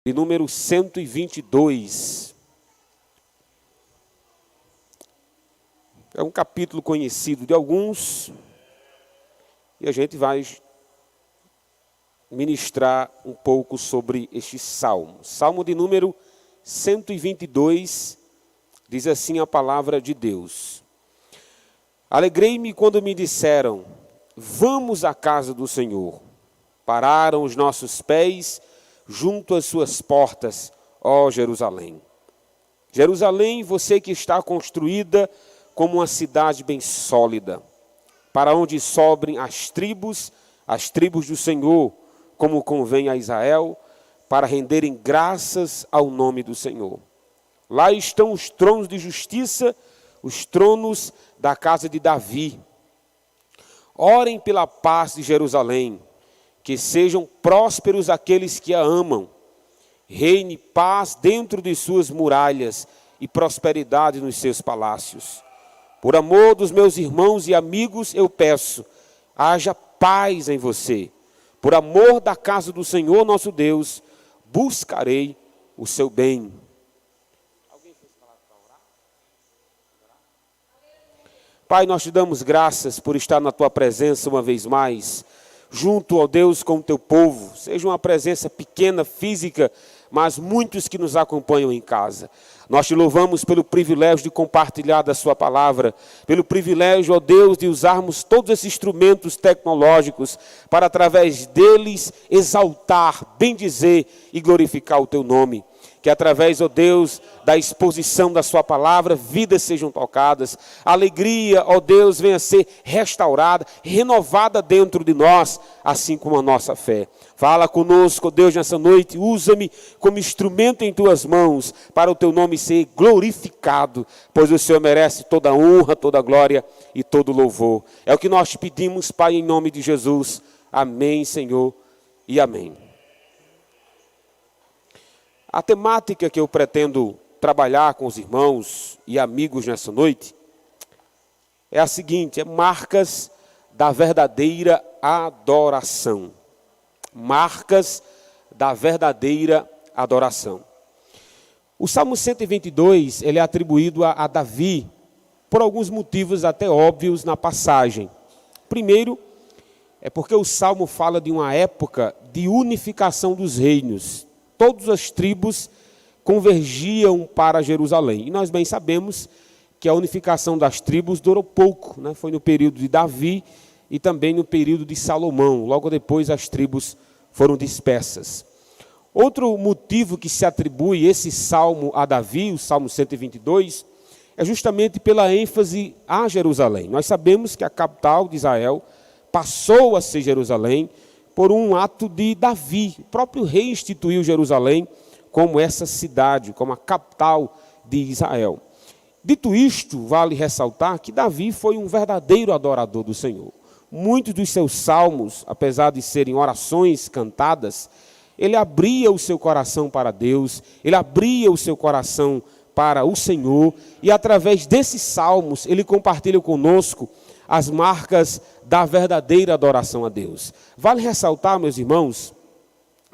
de número 122. É um capítulo conhecido de alguns, e a gente vai ministrar um pouco sobre este salmo. Salmo de número 122, diz assim a palavra de Deus. Alegrei-me quando me disseram, vamos à casa do Senhor. Pararam os nossos pés junto às suas portas, ó Jerusalém. Jerusalém, você que está construída como uma cidade bem sólida, para onde sobrem as tribos do Senhor, como convém a Israel, para renderem graças ao nome do Senhor. Lá estão os tronos de justiça, os tronos da casa de Davi. Orem pela paz de Jerusalém, que sejam prósperos aqueles que a amam. Reine paz dentro de suas muralhas e prosperidade nos seus palácios. Por amor dos meus irmãos e amigos, eu peço, haja paz em você. Por amor da casa do Senhor nosso Deus, buscarei o seu bem. Pai, nós te damos graças por estar na tua presença uma vez mais, junto, ó Deus, com o teu povo. Seja uma presença pequena, física, mas muitos que nos acompanham em casa. Nós te louvamos pelo privilégio de compartilhar da sua palavra, pelo privilégio, ó Deus, de usarmos todos esses instrumentos tecnológicos para, através deles, exaltar, bendizer e glorificar o teu nome. Que através, ó Deus, da exposição da sua palavra, vidas sejam tocadas, alegria, ó Deus, venha a ser restaurada, renovada dentro de nós, assim como a nossa fé. Fala conosco, ó Deus, nessa noite, usa-me como instrumento em tuas mãos, para o teu nome ser glorificado, pois o Senhor merece toda a honra, toda a glória e todo o louvor. É o que nós te pedimos, Pai, em nome de Jesus. Amém, Senhor, e amém. A temática que eu pretendo trabalhar com os irmãos e amigos nessa noite é a seguinte, é marcas da verdadeira adoração. Marcas da verdadeira adoração. O Salmo 122, ele é atribuído a Davi, por alguns motivos até óbvios na passagem. Primeiro, é porque o Salmo fala de uma época de unificação dos reinos. Todas as tribos convergiam para Jerusalém. E nós bem sabemos que a unificação das tribos durou pouco, né? Foi no período de Davi e também no período de Salomão. Logo depois as tribos foram dispersas. Outro motivo que se atribui esse salmo a Davi, o Salmo 122, é justamente pela ênfase a Jerusalém. Nós sabemos que a capital de Israel passou a ser Jerusalém, por um ato de Davi. O próprio rei instituiu Jerusalém como essa cidade, como a capital de Israel. Dito isto, vale ressaltar que Davi foi um verdadeiro adorador do Senhor. Muitos dos seus salmos, apesar de serem orações cantadas, ele abria o seu coração para Deus, ele abria o seu coração para o Senhor, e através desses salmos, ele compartilha conosco as marcas da verdadeira adoração a Deus. Vale ressaltar, meus irmãos,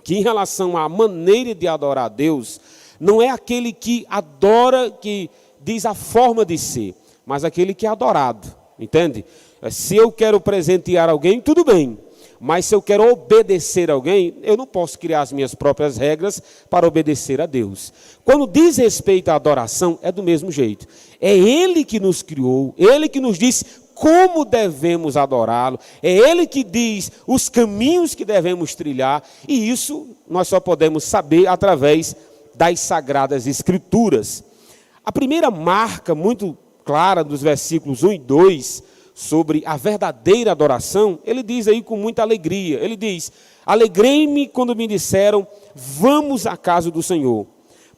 que em relação à maneira de adorar a Deus, não é aquele que adora, que diz a forma de ser, mas aquele que é adorado, entende? Se eu quero presentear alguém, tudo bem, mas se eu quero obedecer a alguém, eu não posso criar as minhas próprias regras para obedecer a Deus. Quando diz respeito à adoração, é do mesmo jeito. É Ele que nos criou, Ele que nos diz como devemos adorá-lo, é Ele que diz os caminhos que devemos trilhar, e isso nós só podemos saber através das Sagradas Escrituras. A primeira marca muito clara dos versículos 1 e 2, sobre a verdadeira adoração, ele diz aí com muita alegria, ele diz, alegrei-me quando me disseram, vamos à casa do Senhor.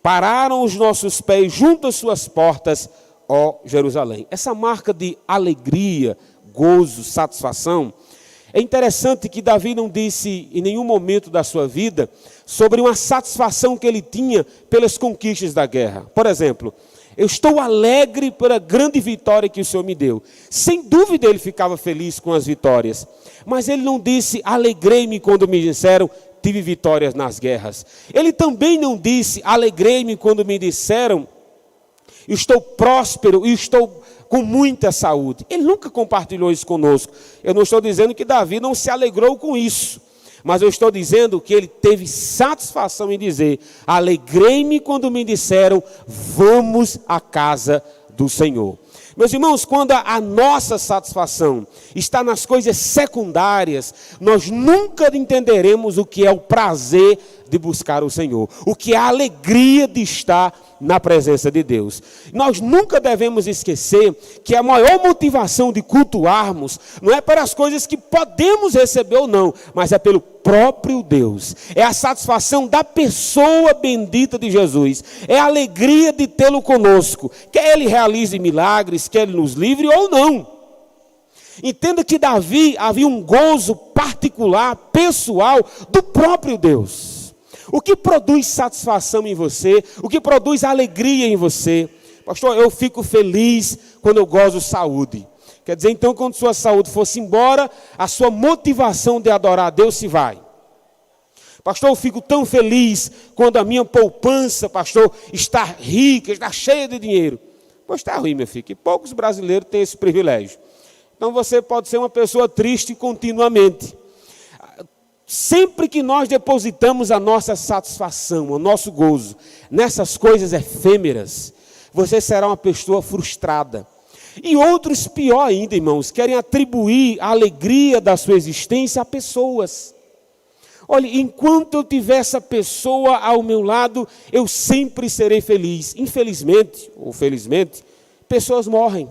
Pararam os nossos pés junto às suas portas, ó Jerusalém. Essa marca de alegria, gozo, satisfação, é interessante que Davi não disse em nenhum momento da sua vida sobre uma satisfação que ele tinha pelas conquistas da guerra. Por exemplo, eu estou alegre pela grande vitória que o Senhor me deu. Sem dúvida ele ficava feliz com as vitórias, mas ele não disse, alegrei-me quando me disseram, tive vitórias nas guerras. Ele também não disse, alegrei-me quando me disseram, estou próspero e estou com muita saúde. Ele nunca compartilhou isso conosco. Eu não estou dizendo que Davi não se alegrou com isso, mas eu estou dizendo que ele teve satisfação em dizer, alegrei-me quando me disseram, vamos à casa do Senhor. Meus irmãos, quando a nossa satisfação está nas coisas secundárias, nós nunca entenderemos o que é o prazer de buscar o Senhor, o que é a alegria de estar na presença de Deus. Nós nunca devemos esquecer que a maior motivação de cultuarmos não é para as coisas que podemos receber ou não, mas é pelo próprio Deus. É a satisfação da pessoa bendita de Jesus. É a alegria de tê-lo conosco. Quer Ele realize milagres, quer Ele nos livre ou não. Entenda que Davi havia um gozo particular, pessoal, do próprio Deus. O que produz satisfação em você? O que produz alegria em você? Pastor, eu fico feliz quando eu gozo saúde. Quer dizer, então, quando sua saúde for-se embora, a sua motivação de adorar a Deus se vai. Pastor, eu fico tão feliz quando a minha poupança, pastor, está rica, está cheia de dinheiro. Pois está ruim, meu filho, que poucos brasileiros têm esse privilégio. Então, você pode ser uma pessoa triste continuamente. Sempre que nós depositamos a nossa satisfação, o nosso gozo, nessas coisas efêmeras, você será uma pessoa frustrada. E outros, pior ainda, irmãos, querem atribuir a alegria da sua existência a pessoas. Olha, enquanto eu tiver essa pessoa ao meu lado, eu sempre serei feliz. Infelizmente, ou felizmente, pessoas morrem,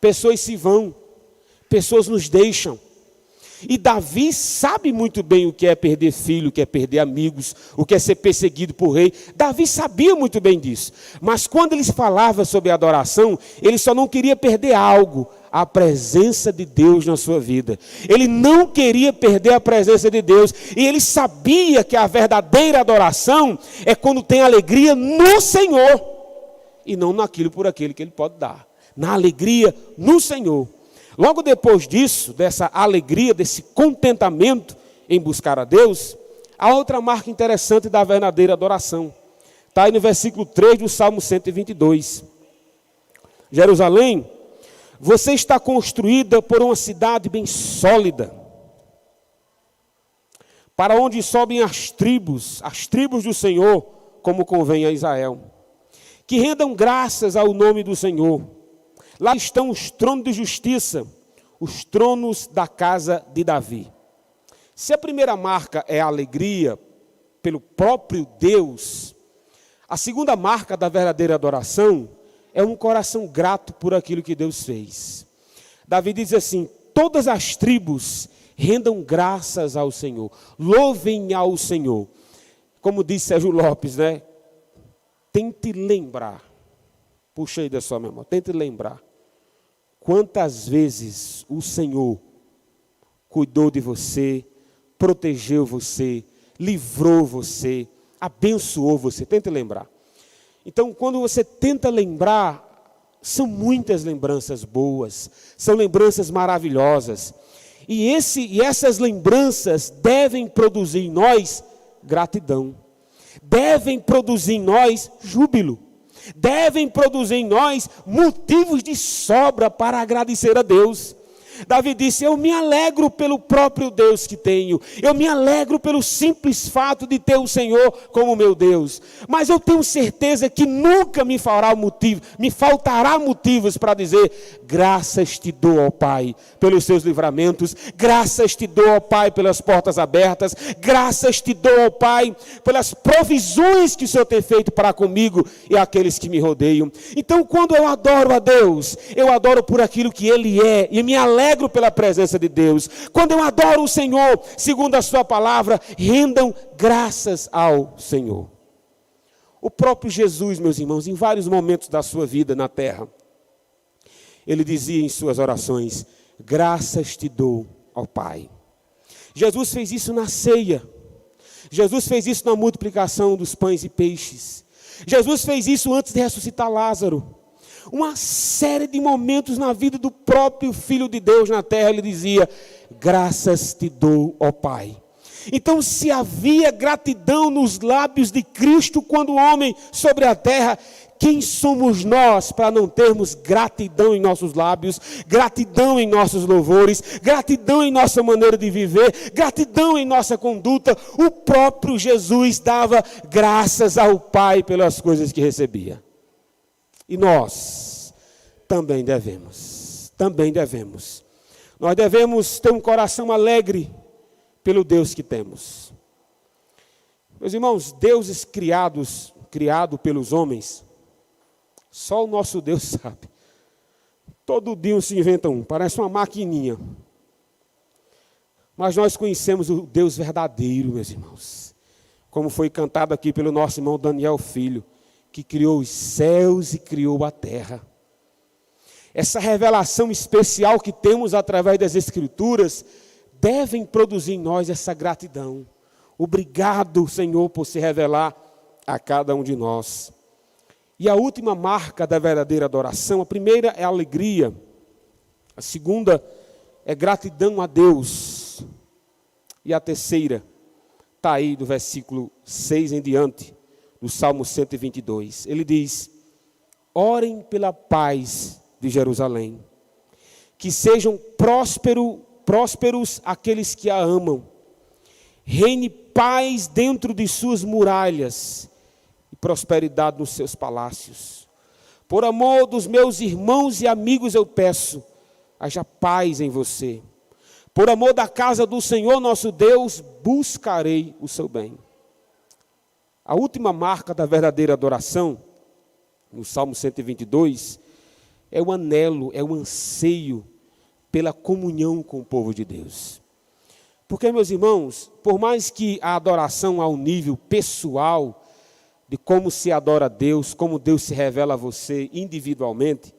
pessoas se vão, pessoas nos deixam. E Davi sabe muito bem o que é perder filho, o que é perder amigos, o que é ser perseguido por rei. Davi sabia muito bem disso. Mas quando ele falava sobre adoração, ele só não queria perder algo, a presença de Deus na sua vida. Ele não queria perder a presença de Deus. E ele sabia que a verdadeira adoração é quando tem alegria no Senhor. E não naquilo por aquele que ele pode dar. Na alegria no Senhor. Logo depois disso, dessa alegria, desse contentamento em buscar a Deus, há outra marca interessante da verdadeira adoração. Está aí no versículo 3 do Salmo 122. Jerusalém, você está construída por uma cidade bem sólida, para onde sobem as tribos do Senhor, como convém a Israel. Que rendam graças ao nome do Senhor. Lá estão os tronos de justiça, os tronos da casa de Davi. Se a primeira marca é a alegria pelo próprio Deus, a segunda marca da verdadeira adoração é um coração grato por aquilo que Deus fez. Davi diz assim, todas as tribos rendam graças ao Senhor, louvem ao Senhor. Como disse Sérgio Lopes, né? Tente lembrar, puxa aí da sua memória, tente lembrar. Quantas vezes o Senhor cuidou de você, protegeu você, livrou você, abençoou você. Tente lembrar. Então, quando você tenta lembrar, são muitas lembranças boas, são lembranças maravilhosas. E essas lembranças devem produzir em nós gratidão, devem produzir em nós júbilo. Devem produzir em nós motivos de sobra para agradecer a Deus. Davi disse, eu me alegro pelo próprio Deus que tenho, eu me alegro pelo simples fato de ter o Senhor como meu Deus, mas eu tenho certeza que nunca me faltará motivos para dizer, graças te dou, ó Pai, pelos seus livramentos, graças te dou, ó Pai, pelas portas abertas, graças te dou, ó Pai, pelas provisões que o Senhor tem feito para comigo e aqueles que me rodeiam. Então, quando eu adoro a Deus, eu adoro por aquilo que Ele é, e me alegro pela presença de Deus. Quando eu adoro o Senhor, segundo a sua palavra, rendam graças ao Senhor. O próprio Jesus, meus irmãos, em vários momentos da sua vida na terra, ele dizia em suas orações, graças te dou, ó Pai. Jesus fez isso na ceia. Jesus fez isso na multiplicação dos pães e peixes. Jesus fez isso antes de ressuscitar Lázaro. Uma série de momentos na vida do próprio Filho de Deus na terra, ele dizia, graças te dou, ó Pai. Então, se havia gratidão nos lábios de Cristo quando o homem sobre a terra, quem somos nós para não termos gratidão em nossos lábios, gratidão em nossos louvores, gratidão em nossa maneira de viver, gratidão em nossa conduta? O próprio Jesus dava graças ao Pai pelas coisas que recebia. E nós também devemos. Nós devemos ter um coração alegre pelo Deus que temos. Meus irmãos, deuses criado pelos homens, só o nosso Deus sabe. Todo dia se inventa um, parece uma maquininha. Mas nós conhecemos o Deus verdadeiro, meus irmãos. Como foi cantado aqui pelo nosso irmão Daniel Filho, que criou os céus e criou a terra. Essa revelação especial que temos através das Escrituras devem produzir em nós essa gratidão. Obrigado, Senhor, por se revelar a cada um de nós. E a última marca da verdadeira adoração, a primeira é a alegria, a segunda é gratidão a Deus, e a terceira está aí do versículo 6 em diante, do Salmo 122. Ele diz: orem pela paz de Jerusalém, que sejam prósperos aqueles que a amam, reine paz dentro de suas muralhas, e prosperidade nos seus palácios. Por amor dos meus irmãos e amigos eu peço, haja paz em você. Por amor da casa do Senhor nosso Deus, buscarei o seu bem. A última marca da verdadeira adoração, no Salmo 122, é o anelo, é o anseio pela comunhão com o povo de Deus. Porque, meus irmãos, por mais que a adoração ao nível pessoal, de como se adora a Deus, como Deus se revela a você individualmente,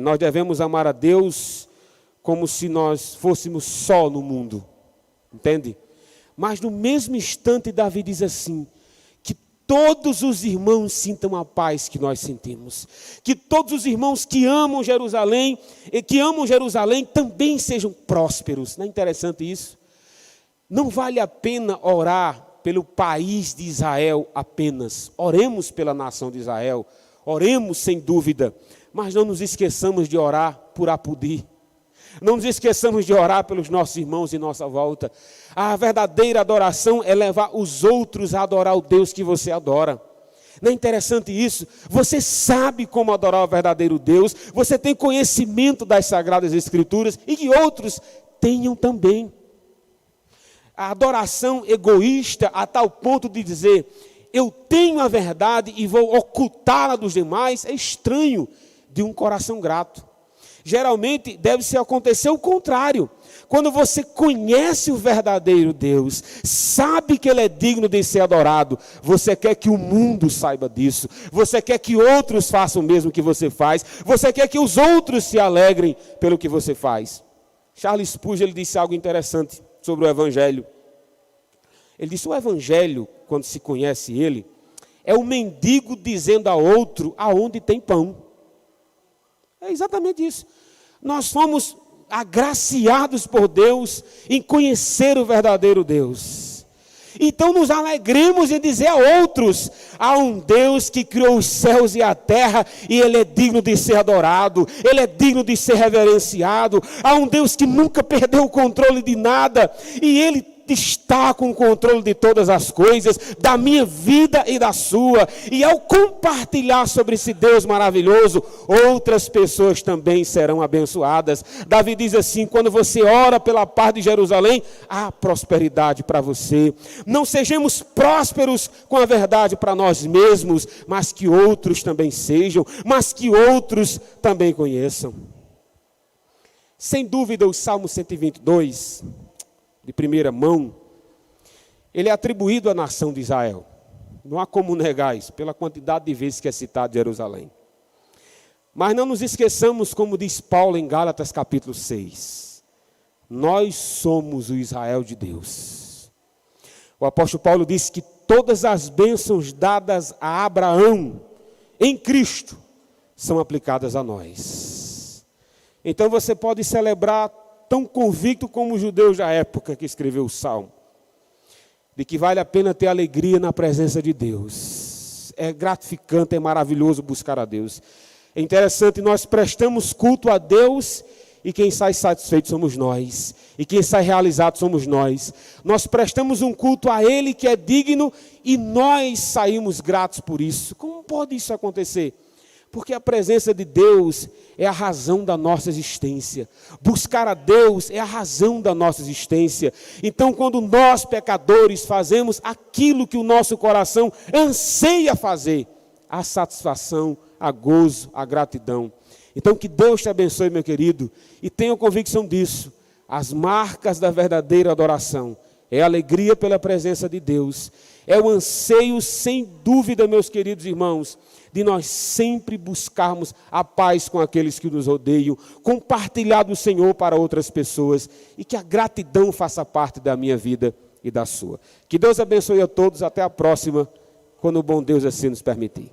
nós devemos amar a Deus como se nós fôssemos só no mundo, entende? Mas no mesmo instante Davi diz assim, que todos os irmãos sintam a paz que nós sentimos, que todos os irmãos que amam Jerusalém também sejam prósperos. Não é interessante isso? Não vale a pena orar pelo país de Israel apenas. Oremos pela nação de Israel, oremos sem dúvida, mas não nos esqueçamos de orar por Apodi. Não nos esqueçamos de orar pelos nossos irmãos em nossa volta. A verdadeira adoração é levar os outros a adorar o Deus que você adora. Não é interessante isso? Você sabe como adorar o verdadeiro Deus, você tem conhecimento das Sagradas Escrituras e que outros tenham também. A adoração egoísta a tal ponto de dizer, eu tenho a verdade e vou ocultá-la dos demais, é estranho de um coração grato. Geralmente deve-se acontecer o contrário. Quando você conhece o verdadeiro Deus, sabe que Ele é digno de ser adorado, você quer que o mundo saiba disso, você quer que outros façam o mesmo que você faz, você quer que os outros se alegrem pelo que você faz. Charles Spurgeon, ele disse algo interessante sobre o Evangelho. Ele disse, o Evangelho, quando se conhece ele, é o mendigo dizendo a outro aonde tem pão. É exatamente isso. Nós fomos agraciados por Deus em conhecer o verdadeiro Deus. Então nos alegremos em dizer a outros, há um Deus que criou os céus e a terra e Ele é digno de ser adorado, Ele é digno de ser reverenciado. Há um Deus que nunca perdeu o controle de nada e Ele está com o controle de todas as coisas, da minha vida e da sua. E ao compartilhar sobre esse Deus maravilhoso, outras pessoas também serão abençoadas. Davi diz assim, quando você ora pela paz de Jerusalém, há prosperidade para você. Não sejamos prósperos com a verdade para nós mesmos, mas que outros também sejam, mas que outros também conheçam. Sem dúvida, o Salmo 122, de primeira mão, ele é atribuído à nação de Israel. Não há como negar isso, pela quantidade de vezes que é citado Jerusalém. Mas não nos esqueçamos, como diz Paulo em Gálatas capítulo 6. Nós somos o Israel de Deus. O apóstolo Paulo disse que todas as bênçãos dadas a Abraão em Cristo são aplicadas a nós. Então você pode celebrar tão convicto como os judeus da época que escreveu o Salmo. de que vale a pena ter alegria na presença de Deus. É gratificante, é maravilhoso buscar a Deus. É interessante, nós prestamos culto a Deus e quem sai satisfeito somos nós. E quem sai realizado somos nós. Nós prestamos um culto a Ele que é digno e nós saímos gratos por isso. Como pode isso acontecer? Porque a presença de Deus é a razão da nossa existência. Buscar a Deus é a razão da nossa existência. Então, quando nós, pecadores, fazemos aquilo que o nosso coração anseia fazer, a satisfação, a gozo, a gratidão. Então, que Deus te abençoe, meu querido, e tenha convicção disso. As marcas da verdadeira adoração é a alegria pela presença de Deus. É o anseio, sem dúvida, meus queridos irmãos, de nós sempre buscarmos a paz com aqueles que nos odeiam, compartilhar do Senhor para outras pessoas e que a gratidão faça parte da minha vida e da sua. Que Deus abençoe a todos. Até a próxima, quando o bom Deus assim nos permitir.